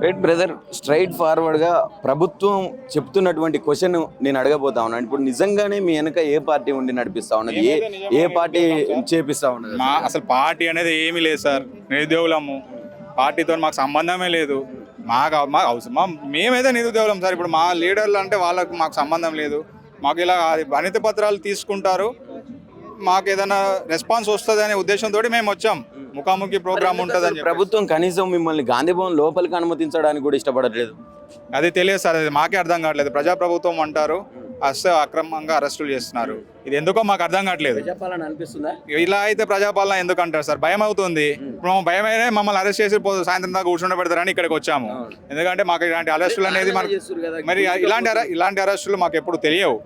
Right brother, straight ఫార్వర్డ్గా ప్రభుత్వం చెప్తున్నటువంటి question నేను అడగబోతా ఉన్నాను. ఇప్పుడు నిజంగానే మీ వెనక ఏ పార్టీ ఉండి నడిపిస్తా ఉన్నది? ఏ పార్టీ చేపిస్తా ఉన్నది? అసలు పార్టీ అనేది ఏమీ లేదు సార్. నిరుద్యోగులము, పార్టీతో మాకు సంబంధమే లేదు. మాకు అవసరం, మేమైతే నిరుద్యోగులం సార్. ఇప్పుడు మా లీడర్లు అంటే వాళ్ళకు మాకు సంబంధం లేదు. మాకు ఇలా అవినీతి పత్రాలు తీసుకుంటారు, మాకు ఏదైనా రెస్పాన్స్ వస్తుంది అనే ఉద్దేశంతో మేము వచ్చాం. ముఖాముఖి ప్రోగ్రామ్ ఉంటుంది. ప్రభుత్వం కనీసం మిమ్మల్ని గాంధీ భవన్ లోపలికి అనుమతించడానికి కూడా ఇష్టపడట్లేదు. అది తెలియదు సార్, అది మాకే అర్థం కావట్లేదు. ప్రజాప్రభుత్వం అంటారు, అక్రమంగా అరెస్టులు చేస్తున్నారు. ఇది ఎందుకో మాకు అర్థం కావట్లేదు. అనిపిస్తుందా? ఇలా అయితే ప్రజాపాలన ఎందుకు అంటారు సార్? భయం అవుతుంది. ఇప్పుడు భయం అయినా మమ్మల్ని అరెస్ట్ చేసి సాయంత్రం దాకా కూర్చుండ పెడతారని ఇక్కడికి వచ్చాము. ఎందుకంటే మాకు ఇలాంటి అరెస్టులు అనేది మరి ఇలాంటి అరెస్టులు మాకు ఎప్పుడు తెలియవు.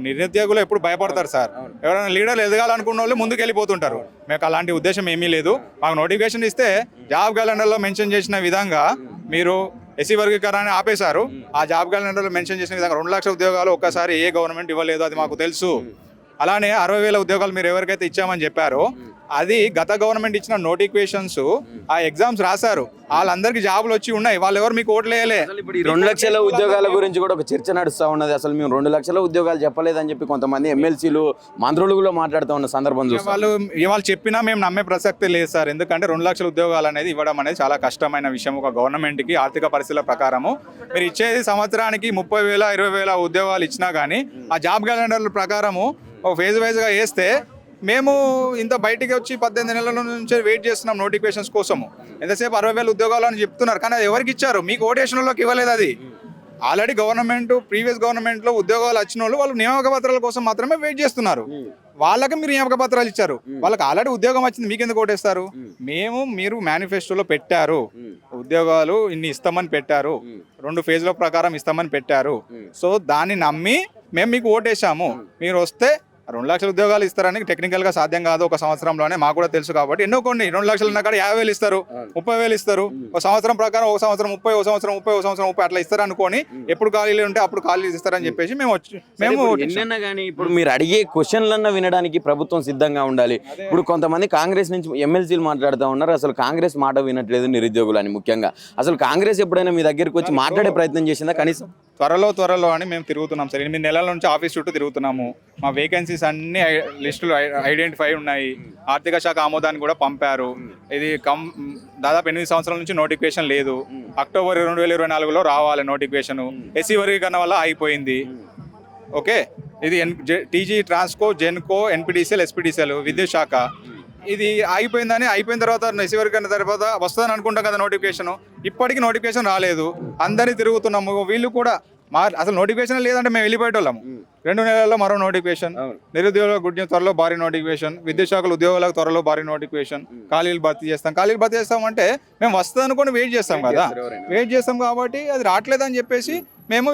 నిరుద్యోగులు ఎప్పుడు భయపడతారు సార్. ఎవరైనా లీడర్లు ఎదగాలనుకున్న వాళ్ళు ముందుకు వెళ్ళిపోతుంటారు. మీకు అలాంటి ఉద్దేశం ఏమీ లేదు. మాకు నోటిఫికేషన్ ఇస్తే జాబ్ క్యాలెండర్లో మెన్షన్ చేసిన విధంగా మీరు ఎస్సీ వర్గీకరణని ఆపేశారు. ఆ జాబ్ క్యాలెండర్లో మెన్షన్ చేసిన విధంగా 2 లక్షల ఉద్యోగాలు ఒక్కసారి ఏ గవర్నమెంట్ ఇవ్వలేదు, అది మాకు తెలుసు. అలానే 60,000 ఉద్యోగాలు మీరు ఎవరికైతే ఇచ్చామని చెప్పారో అది గత గవర్నమెంట్ ఇచ్చిన నోటిఫికేషన్స్. ఆ ఎగ్జామ్స్ రాశారు, వాళ్ళందరికీ జాబులు వచ్చి ఉన్నాయి. వాళ్ళు ఎవరు మీకు ఓట్లు వేయలే. ఇప్పుడు ఈ 2 లక్షల ఉద్యోగాల గురించి కూడా ఒక చర్చ నడుస్తూ ఉన్నది. అసలు మేము 2 లక్షల ఉద్యోగాలు చెప్పలేదని చెప్పి కొంతమంది ఎమ్మెల్సీలు, మంత్రులు కూడా మాట్లాడుతూ ఉన్న సందర్భం చూస్తాం. వాళ్ళు చెప్పినా మేము నమ్మే ప్రసక్తి లేదు సార్. ఎందుకంటే 2 లక్షల ఉద్యోగాలు అనేది ఇవ్వడం అనేది చాలా కష్టమైన విషయం ఒక గవర్నమెంట్కి. ఆర్థిక పరిస్థితుల ప్రకారము మీరు ఇచ్చేది సంవత్సరానికి 30,000 20,000 ఉద్యోగాలు ఇచ్చినా కానీ ఆ జాబ్ క్యాలెండర్ల ప్రకారము ఒక ఫేజ్ వైజ్గా వేస్తే మేము ఇంత బయటికి వచ్చి 18 నెలల నుంచి వెయిట్ చేస్తున్నాం నోటిఫికేషన్స్ కోసము. ఎంతసేపు 60,000 ఉద్యోగాలు అని చెప్తున్నారు, కానీ అది ఎవరికి ఇచ్చారు? మీకు ఓటేషన్లోకి ఇవ్వలేదు. అది ఆల్రెడీ గవర్నమెంట్, ప్రీవియస్ గవర్నమెంట్లో ఉద్యోగాలు వచ్చిన వాళ్ళు నియామక పత్రాల కోసం మాత్రమే వెయిట్ చేస్తున్నారు. వాళ్ళకి మీరు నియామక పత్రాలు ఇచ్చారు, వాళ్ళకి ఆల్రెడీ ఉద్యోగం వచ్చింది, మీకు ఎందుకు ఓటేస్తారు? మీరు మేనిఫెస్టోలో పెట్టారు, ఉద్యోగాలు ఇన్ని ఇస్తామని పెట్టారు, 2 ఫేజ్ల ప్రకారం ఇస్తామని పెట్టారు. సో దాన్ని నమ్మి మేము మీకు ఓటేసాము. మీరు వస్తే 2 లక్షల ఉద్యోగాలు ఇస్తారని టెక్నికల్గా సాధ్యం కాదు ఒక సంవత్సరంలోనే, మాకు కూడా తెలుసు. కాబట్టి ఎన్నో కొన్ని 2 లక్షలు ఉన్న కాడ 50,000 ఇస్తారు, 30,000 ఇస్తారు. ఒక సంవత్సరం ప్రకారం ఒక సంవత్సరం 30, ఒక సంవత్సరం 30, ఒక సంవత్సరం 30 అట్లా ఇస్తారు అనుకోని ఎప్పుడు ఖాళీలు ఉంటే అప్పుడు ఖాళీలు ఇస్తారని చెప్పేసి మేము ఎన్నన్నా కానీ ఇప్పుడు మీరు అడిగే క్వశ్చన్లన్నా వినడానికి ప్రభుత్వం సిద్ధంగా ఉండాలి. ఇప్పుడు కొంతమంది కాంగ్రెస్ నుంచి ఎమ్మెల్సీలు మాట్లాడుతూ ఉన్నారు, అసలు కాంగ్రెస్ మాట వినట్లేదు నిరుద్యోగులు అని. ముఖ్యంగా అసలు కాంగ్రెస్ ఎప్పుడైనా మీ దగ్గరికి వచ్చి మాట్లాడే ప్రయత్నం చేసిందా కనీసం? త్వరలో అని మేము తిరుగుతున్నాం సార్. 8 నెలల నుంచి ఆఫీస్ చుట్టూ తిరుగుతున్నాము. మా వేకెన్సీస్ అన్ని లిస్టులు ఐడెంటిఫై ఉన్నాయి. ఆర్థిక శాఖ ఆమోదాన్ని కూడా పంపారు. ఇది దాదాపు 8 సంవత్సరాల నుంచి నోటిఫికేషన్ లేదు. అక్టోబర్ 2024లో రావాలి నోటిఫికేషన్. ఎస్సీ వర్గీకరణ వల్ల అయిపోయింది. ఓకే, ఇది TG, Transco, Genco, NPDCL, SPDCL, విద్యుత్ శాఖ ఇది అయిపోయిందని. అయిపోయిన తర్వాత ఎస్సీ వర్గీకరణ తర్వాత వస్తుందని అనుకుంటాం కదా నోటిఫికేషన్. ఇప్పటికీ నోటిఫికేషన్ రాలేదు. అందరినీ తిరుగుతున్నాము. వీళ్ళు కూడా అసలు నోటిఫికేషన్ లేదంటే మేము వెళ్ళిపోయేటోళ్ళము. 2 నెలల్లో మరో నోటిఫికేషన్. నిరుద్యోగుల గురించి త్వరలో భారీ నోటిఫికేషన్. విద్యుత్ శాఖల ఉద్యోగులకు త్వరలో భారీ నోటిఫికేషన్. ఖాళీలు భర్తీ చేస్తాం అంటే మేము వస్తుంది అనుకోని వెయిట్ చేస్తాం కదా. వెయిట్ చేస్తాం కాబట్టి అది రావట్లేదని చెప్పేసి మేము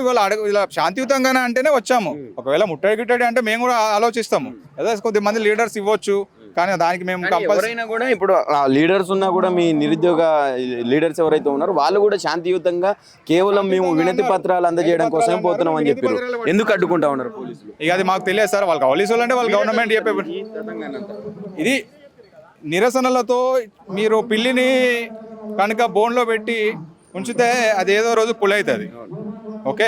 ఇలా శాంతియుతంగానే అంటేనే వచ్చాము. ఒకవేళ ముట్టడి అంటే మేము కూడా ఆలోచిస్తాము. అదే కొద్దిమంది లీడర్స్ ఇవ్వచ్చు, కానీ దానికి మేము ఎవరైనా కూడా ఇప్పుడు లీడర్స్ ఉన్నా కూడా మీ నిరుద్యోగ లీడర్స్ ఎవరైతే ఉన్నారో వాళ్ళు కూడా శాంతియుతంగా కేవలం మేము వినతి పత్రాలు అందజేయడం కోసమే పోతున్నాం అని చెప్పారు. ఎందుకు అడ్డుకుంటా ఉన్నారు పోలీసులు? ఇక అది మాకు తెలియదు సార్. వాళ్ళు పోలీసులు అంటే వాళ్ళు గవర్నమెంట్ చెప్పే ఇది నిరసనలతో మీరు పిల్లిని కనుక బోన్లో పెట్టి ఉంచితే అది ఏదో రోజు పులవుతుంది. ఓకే,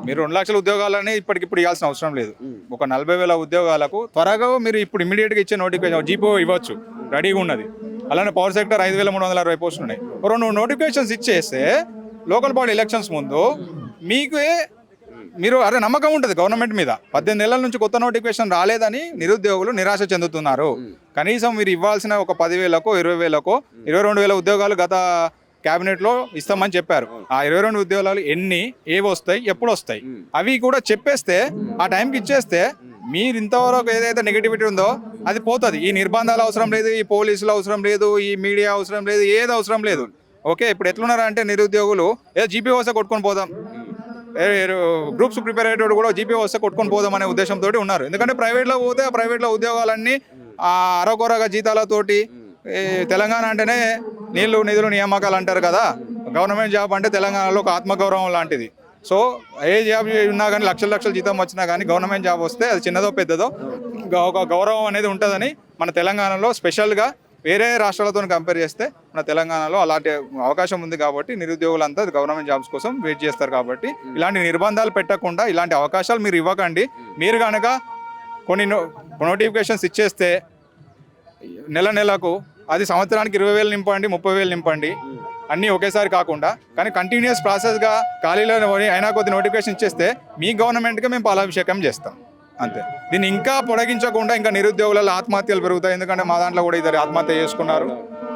మీరు 2 లక్షల ఉద్యోగాలని ఇప్పటికిప్పుడు ఇవ్వాల్సిన అవసరం లేదు. ఒక 40,000 ఉద్యోగాలకు త్వరగా మీరు ఇప్పుడు ఇమీడియట్గా ఇచ్చే నోటిఫికేషన్ జీపో ఇవ్వచ్చు, రెడీగా ఉన్నది. అలానే పవర్ సెక్టర్ 5,360 పోస్టులు ఉన్నాయి. 2 నోటిఫికేషన్స్ ఇచ్చేస్తే లోకల్ బాడీ ఎలక్షన్స్ ముందు మీరు నమ్మకం ఉంటుంది గవర్నమెంట్ మీద. 18 నెలల నుంచి కొత్త నోటిఫికేషన్ రాలేదని నిరుద్యోగులు నిరాశ చెందుతున్నారు. కనీసం మీరు ఇవ్వాల్సిన ఒక 10,000కో 20,000కో 22,000 ఉద్యోగాలు గత క్యాబినెట్లో ఇస్తామని చెప్పారు. ఆ 22 ఉద్యోగాలు ఏవి వస్తాయి, ఎప్పుడు వస్తాయి అవి కూడా చెప్పేస్తే ఆ టైంకి ఇచ్చేస్తే మీరు ఇంతవరకు ఏదైతే నెగిటివిటీ ఉందో అది పోతుంది. ఈ నిర్బంధాలు అవసరం లేదు, ఈ పోలీసులు అవసరం లేదు, ఈ మీడియా అవసరం లేదు, ఏది అవసరం లేదు. ఓకే, ఇప్పుడు ఎట్లున్నారంటే నిరుద్యోగులు ఏదో జీపీ వస్తే కొట్టుకొని పోదాం, గ్రూప్స్ ప్రిపేర్ అయ్యేటోడు కూడా జీపీ వస్తే కొట్టుకొని పోదాం అనే ఉద్దేశంతో ఉన్నారు. ఎందుకంటే ప్రైవేట్లో పోతే ఆ ప్రైవేట్లో ఉద్యోగాలన్నీ అరకొరగా జీతాలతోటి. తెలంగాణ అంటేనే నీళ్లు నిధులు నియామకాలు అంటారు కదా. గవర్నమెంట్ జాబ్ అంటే తెలంగాణలో ఒక ఆత్మగౌరవం లాంటిది. సో ఏ జాబ్ ఉన్నా కానీ లక్షల జీతం వచ్చినా కానీ గవర్నమెంట్ జాబ్ వస్తే అది చిన్నదో పెద్దదో ఒక గౌరవం అనేది ఉంటుందని మన తెలంగాణలో స్పెషల్గా వేరే రాష్ట్రాలతో కంపేర్ చేస్తే మన తెలంగాణలో అలాంటి అవకాశం ఉంది కాబట్టి నిరుద్యోగులంతా గవర్నమెంట్ జాబ్స్ కోసం వెయిట్ చేస్తారు కాబట్టి ఇలాంటి నిర్బంధాలు పెట్టకుండా ఇలాంటి అవకాశాలు మీరు ఇవ్వకండి. మీరు కనుక కొన్ని నోటిఫికేషన్స్ ఇచ్చేస్తే నెలకు అది సంవత్సరానికి 20,000 నింపండి, 30,000 నింపండి, అన్నీ ఒకేసారి కాకుండా కానీ కంటిన్యూస్ ప్రాసెస్గా ఖాళీలో అయినా కొద్ది నోటిఫికేషన్ ఇచ్చేస్తే మీ గవర్నమెంట్గా మేము పాలాభిషేకం చేస్తాం అంతే. దీన్ని ఇంకా పొడిగించకుండా ఇంకా నిరుద్యోగులలో ఆత్మహత్యలు పెరుగుతాయి. ఎందుకంటే మా దాంట్లో కూడా ఇద్దరు ఆత్మహత్య చేసుకున్నారు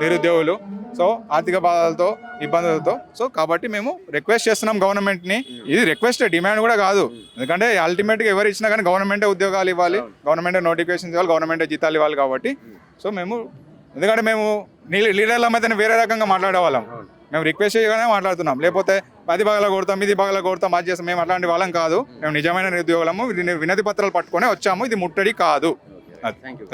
నిరుద్యోగులు. సో ఆర్థిక బాధలతో ఇబ్బందులతో. సో కాబట్టి మేము రిక్వెస్ట్ చేస్తున్నాం గవర్నమెంట్ని. ఇది రిక్వెస్ట్, డిమాండ్ కూడా కాదు. ఎందుకంటే అల్టిమేట్గా ఎవరు ఇచ్చినా కానీ గవర్నమెంటే ఉద్యోగాలు ఇవ్వాలి, గవర్నమెంటే నోటిఫికేషన్స్ ఇవ్వాలి, గవర్నమెంటే జీతాలు ఇవ్వాలి. కాబట్టి సో మేము ఎందుకంటే మేము లీడర్ల మధ్యన వేరే రకంగా మాట్లాడేవాళ్ళం. మేము రిక్వెస్ట్ చేయగానే మాట్లాడుతున్నాం. లేకపోతే 10 భాగాలు కొడతాం, 10 భాగాలు కొడతాం, అది చేస్తాం. మేము అట్లాంటి వాళ్ళం కాదు. మేము నిజమైన నిరుద్యోగులము. వినతి పత్రాలు పట్టుకొని వచ్చాము. ఇది ముట్టడి కాదు. Thank you.